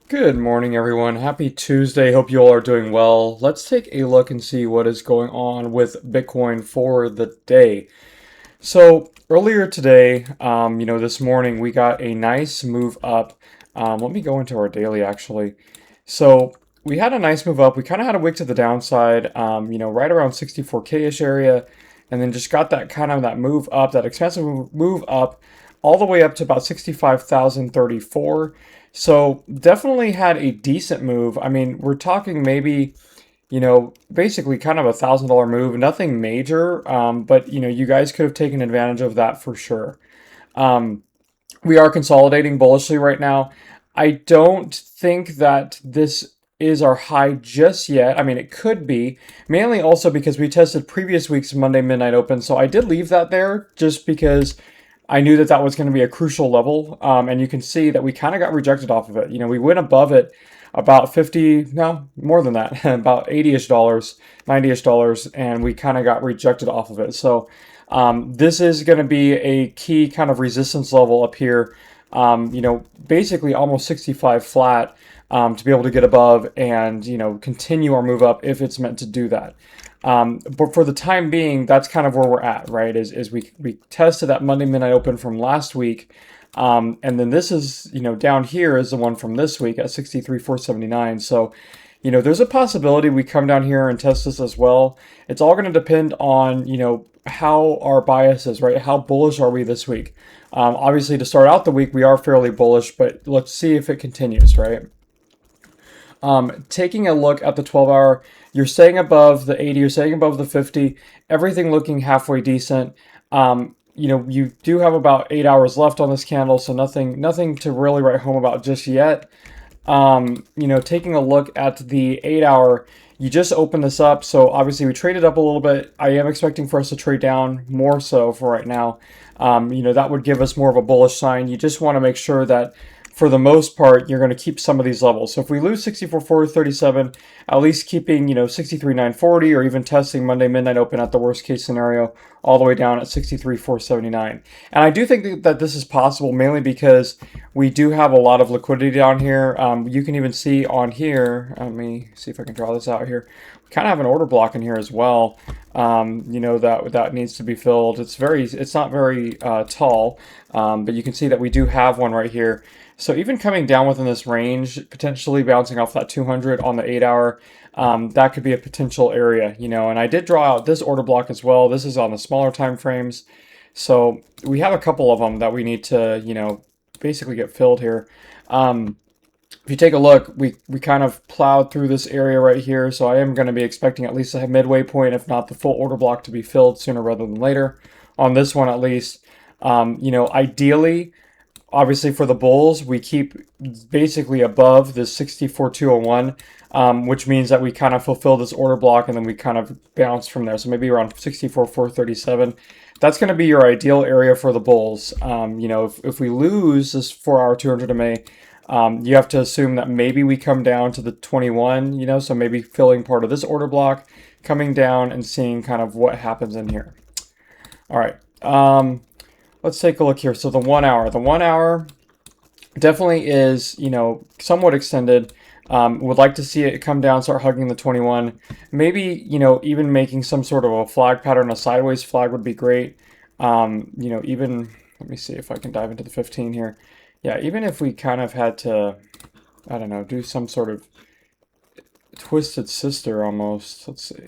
Good morning, everyone. Happy Tuesday. Hope you all are doing well. Let's take a look and see what is going on with Bitcoin for the day. So earlier today, this morning, we got a nice move up. Let me go into our daily actually. So we had a nice move up. We kind of had a wick to the downside, right around 64K-ish area, and then just got that kind of that move up, that expensive move up, all the way up to about 65,034. So definitely had a decent move. I mean, we're talking maybe, basically kind of $1,000 move, nothing major, but you guys could have taken advantage of that for sure. Um, we are consolidating bullishly right now. I don't think that this is our high just yet. I mean, it could be, mainly also because we tested previous week's Monday Midnight Open. So I did leave that there just because I knew that that was going to be a crucial level. And you can see that we kind of got rejected off of it. We went above it about 50, no, more than that, about 80-ish dollars, 90-ish dollars, and we kind of got rejected off of it. So this is going to be a key kind of resistance level up here, basically almost 65 flat, to be able to get above and, continue our move up if it's meant to do that. But for the time being, that's kind of where we're at, right? Is we tested that Monday Midnight Open from last week. And then this is, down here is the one from this week at 63,479. So, there's a possibility we come down here and test this as well. It's all going to depend on, how our bias is, right? How bullish are we this week? Obviously, to start out the week, we are fairly bullish, but let's see if it continues, right? Taking a look at the 12-hour, you're staying above the 80, you're staying above the 50, everything looking halfway decent. You do have about 8 hours left on this candle, so nothing to really write home about just yet. Taking a look at the 8-hour, you just opened this up, so obviously we traded up a little bit. I am expecting for us to trade down more so for right now. That would give us more of a bullish sign. You just want to make sure that for the most part, you're going to keep some of these levels. So if we lose 64,437, at least keeping, 63,940 or even testing Monday Midnight Open at the worst case scenario all the way down at 63,479. And I do think that this is possible mainly because we do have a lot of liquidity down here. You can even see on here, let me see if I can draw this out here. We kind of have an order block in here as well. That needs to be filled. It's not very tall, but you can see that we do have one right here. So even coming down within this range, potentially bouncing off that 200 on the 8-hour, that could be a potential area, and I did draw out this order block as well. This is on the smaller time frames. So we have a couple of them that we need to, basically get filled here. If you take a look, we kind of plowed through this area right here. So I am going to be expecting at least a midway point, if not the full order block, to be filled sooner rather than later on this one at least. Ideally, obviously for the bulls, we keep basically above the 64,201, which means that we kind of fulfill this order block and then we kind of bounce from there. So maybe around 64,437. That's going to be your ideal area for the bulls. If we lose this 4-hour 200 MA, you have to assume that maybe we come down to the 21, so maybe filling part of this order block, coming down and seeing kind of what happens in here. All right. Let's take a look here. So the 1 hour. The 1 hour definitely is, somewhat extended. Would like to see it come down, start hugging the 21. Maybe, even making some sort of a flag pattern, a sideways flag would be great. Even, let me see if I can dive into the 15 here. Yeah, even if we kind of had to, I don't know, do some sort of twisted sister almost. Let's see.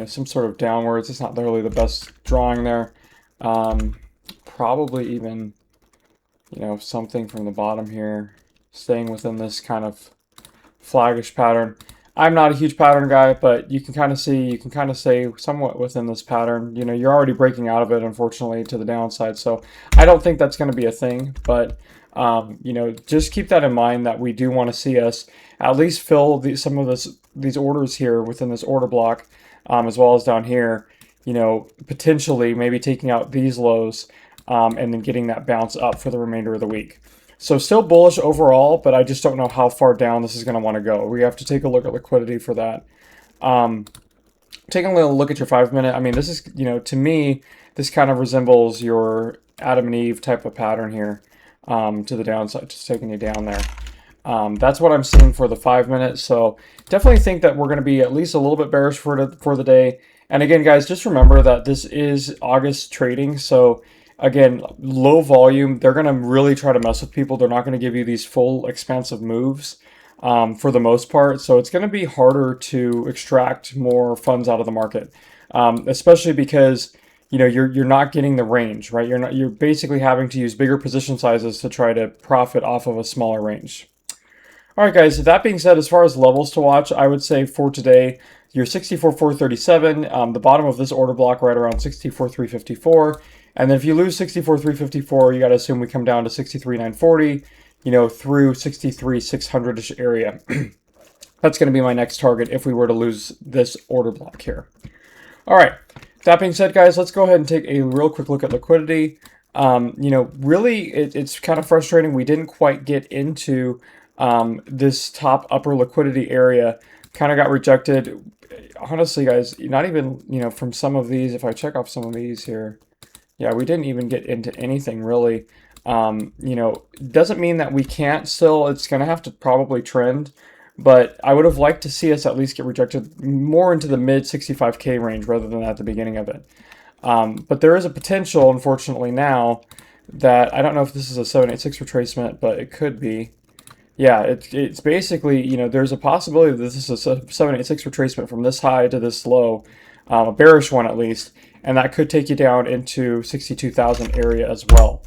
Some sort of downwards. It's not really the best drawing there. Probably even, something from the bottom here, staying within this kind of flaggish pattern. I'm not a huge pattern guy, but you can kind of stay somewhat within this pattern. You're already breaking out of it, unfortunately, to the downside. So I don't think that's going to be a thing, but, just keep that in mind that we do want to see us at least fill some of these orders here within this order block, as well as down here, potentially maybe taking out these lows, and then getting that bounce up for the remainder of the week. So still bullish overall, but I just don't know how far down this is going to want to go. We have to take a look at liquidity for that. Taking a little look at your 5-minute, I mean, this is, to me, this kind of resembles your Adam and Eve type of pattern here, to the downside, just taking you down there. That's what I'm seeing for the 5 minute. So definitely think that we're going to be at least a little bit bearish for the day. And again, guys, just remember that this is August trading. So again, low volume. They're going to really try to mess with people. They're not going to give you these full expansive moves for the most part. So it's going to be harder to extract more funds out of the market, especially because you're not getting the range, right? You're basically having to use bigger position sizes to try to profit off of a smaller range. All right, guys, that being said, as far as levels to watch, I would say for today, you're 64,437, the bottom of this order block right around 64,354. And then if you lose 64,354, you got to assume we come down to 63,940, through 63,600-ish area. That's going to be my next target if we were to lose this order block here. All right, that being said, guys, let's go ahead and take a real quick look at liquidity. Really, it's kind of frustrating. We didn't quite get into this top upper liquidity area. Kind of got rejected. Honestly, guys, not even, from some of these, if I check off some of these here, yeah, we didn't even get into anything really. Doesn't mean that we can't still. It's going to have to probably trend. But I would have liked to see us at least get rejected more into the mid 65K range rather than at the beginning of it. But there is a potential, unfortunately, now that I don't know if this is a 786 retracement, but it could be. Yeah, it's basically, there's a possibility that this is a 786 retracement from this high to this low, a bearish one at least, and that could take you down into 62,000 area as well.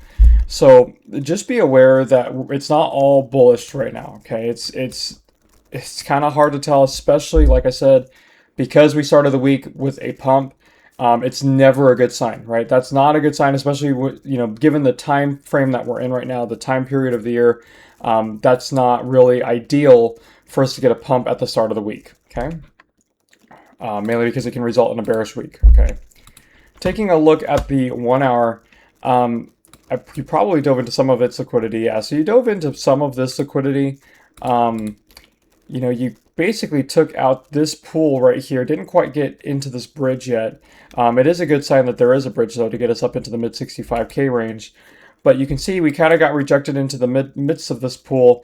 So just be aware that it's not all bullish right now, okay? It's kind of hard to tell, especially, like I said, because we started the week with a pump. It's never a good sign, right? That's not a good sign, especially given the time frame that we're in right now, the time period of the year. That's not really ideal for us to get a pump at the start of the week, okay? Mainly because it can result in a bearish week, okay? Taking a look at the 1 hour, you probably dove into some of its liquidity. Yeah, so you dove into some of this liquidity. You basically took out this pool right here. Didn't quite get into this bridge yet. It is a good sign that there is a bridge, though, to get us up into the mid 65K range. But you can see we kind of got rejected into the midst of this pool.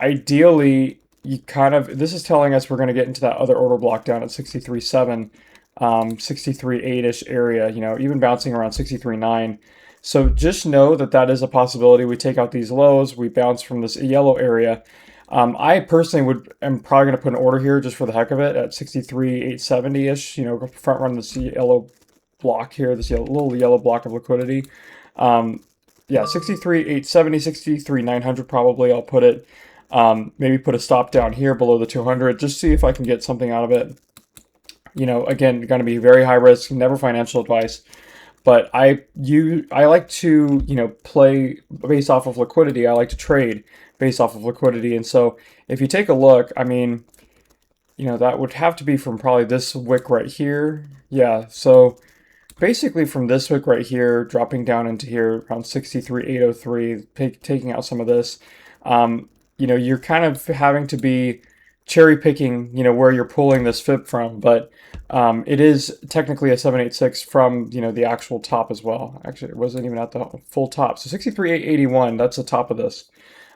Ideally, this is telling us we're going to get into that other order block down at 63.7, 63.8-ish area, even bouncing around 63.9. So just know that that is a possibility. We take out these lows, we bounce from this yellow area. I personally am probably going to put an order here just for the heck of it at 63,870-ish, front run this yellow block here, this little yellow block of liquidity. Yeah, 63,870, 63,900 probably. I'll put it, maybe put a stop down here below the 200, just see if I can get something out of it. Again, going to be very high risk, never financial advice. But I like to, play based off of liquidity. I like to trade based off of liquidity. And so if you take a look, I mean, that would have to be from probably this wick right here. Yeah, so basically from this wick right here, dropping down into here around 63,803, taking out some of this, you're kind of having to be cherry picking, where you're pulling this fib from, but it is technically a 786 from, the actual top as well. Actually, it wasn't even at the full top. So 63,881, that's the top of this.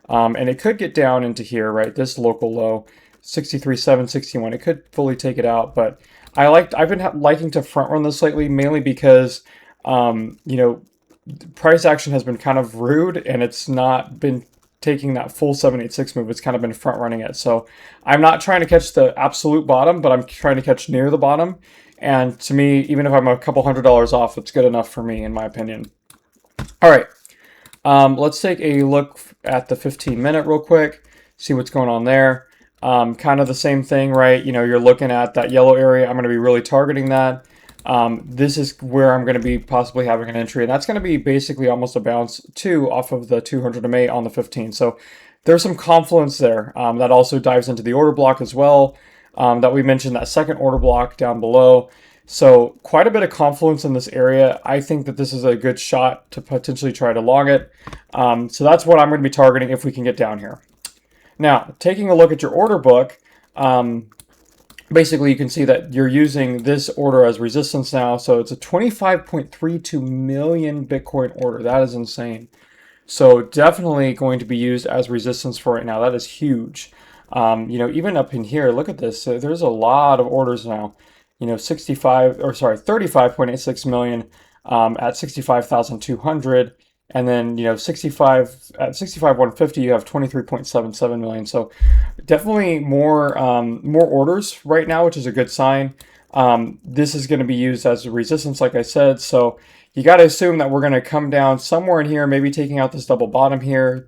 And it could get down into here, right? This local low, 63,761. It could fully take it out, but I've been liking to front run this lately, mainly because, price action has been kind of rude and it's not been taking that full 786 move. It's kind of been front running it. So I'm not trying to catch the absolute bottom, but I'm trying to catch near the bottom. And to me, even if I'm a couple $100 off, it's good enough for me, in my opinion. All right. Let's take a look at the 15-minute real quick, see what's going on there. Kind of the same thing, right? You're looking at that yellow area. I'm going to be really targeting that. This is where I'm going to be possibly having an entry, and that's going to be basically almost a bounce too off of the 200 MA on the 15. So there's some confluence there. That also dives into the order block as well, that we mentioned, that second order block down below. So quite a bit of confluence in this area. I think that this is a good shot to potentially try to long it. So that's what I'm going to be targeting if we can get down here. Now, taking a look at your order book, basically you can see that you're using this order as resistance now. So it's a 25.32 million Bitcoin order. That is insane. So definitely going to be used as resistance for right now. That is huge. You know, even up in here, look at this. So there's a lot of orders now. You know, 35.86 million at 65,200. And then, you know, 65 at 65,150, you have 23.77 million. So definitely more orders right now, which is a good sign. This is going to be used as a resistance, like I said. So you got to assume that we're going to come down somewhere in here, maybe taking out this double bottom here,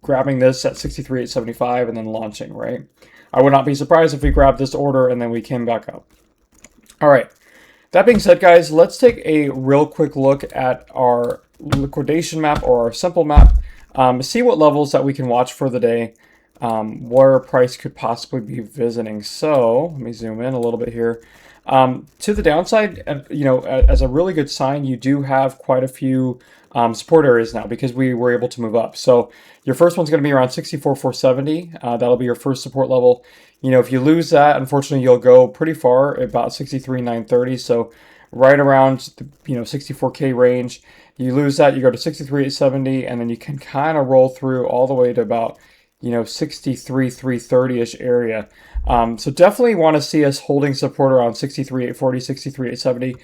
grabbing this at 63,875 and then launching, right? I would not be surprised if we grabbed this order and then we came back up. All right. That being said, guys, let's take a real quick look at our liquidation map or our simple map, see what levels that we can watch for the day, where price could possibly be visiting. So let me zoom in a little bit here. To the downside, you know, as a really good sign, you do have quite a few support areas now because we were able to move up. So your first one's going to be around 64,470. That'll be your first support level. You know, if you lose that, unfortunately, you'll go pretty far, about 63,930. So right around the, you know, 64K range. You lose that, you go to 63,870, and then you can kind of roll through all the way to about, you know, 63,330-ish area. So definitely want to see us holding support around 63,840, 63,870.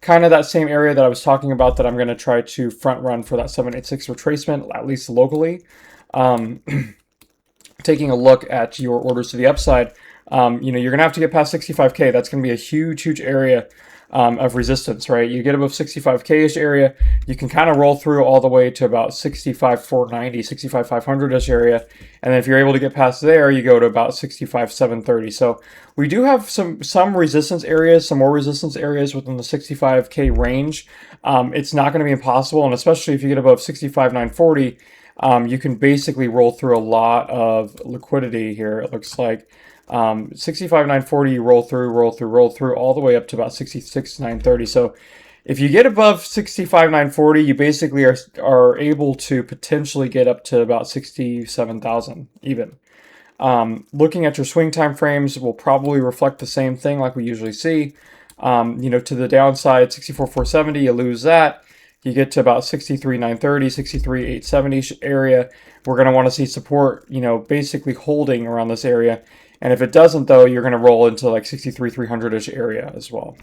Kind of that same area that I was talking about that I'm going to try to front run for that 786 retracement, at least locally. Taking a look at your orders to the upside, you know, you're going to have to get past 65K. That's going to be a huge, huge area of resistance, right? You get above 65K-ish area, you can kind of roll through all the way to about 65,490, 65,500-ish area. And then if you're able to get past there, you go to about 65,730. So we do have some resistance areas, some more resistance areas within the 65K range. It's not going to be impossible, and especially if you get above 65,940, you can basically roll through a lot of liquidity here, it looks like. 65,940, you roll through all the way up to about 66,930. So if you get above 65,940, you basically are able to potentially get up to about 67,000 even. Looking at your swing time frames will probably reflect the same thing like we usually see. You know, to the downside, 64,470, you lose that. You get to about 63,930, 63,870 area. We're going to want to see support, you know, basically holding around this area. And if it doesn't, though, you're going to roll into like 63,300-ish area as well.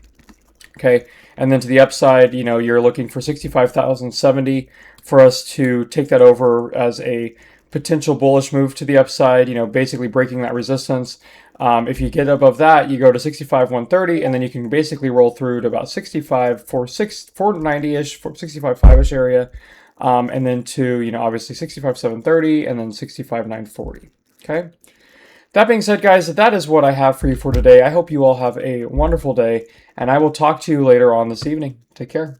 Okay, and then to the upside, you know, you're looking for 65,070 for us to take that over as a potential bullish move to the upside, you know, basically breaking that resistance. If you get above that, you go to 65,130, and then you can basically roll through to about 65,490-ish, 65,5-ish area, and then to, you know, obviously 65,730, and then 65,940. Okay. That being said, guys, that is what I have for you for today. I hope you all have a wonderful day, and I will talk to you later on this evening. Take care.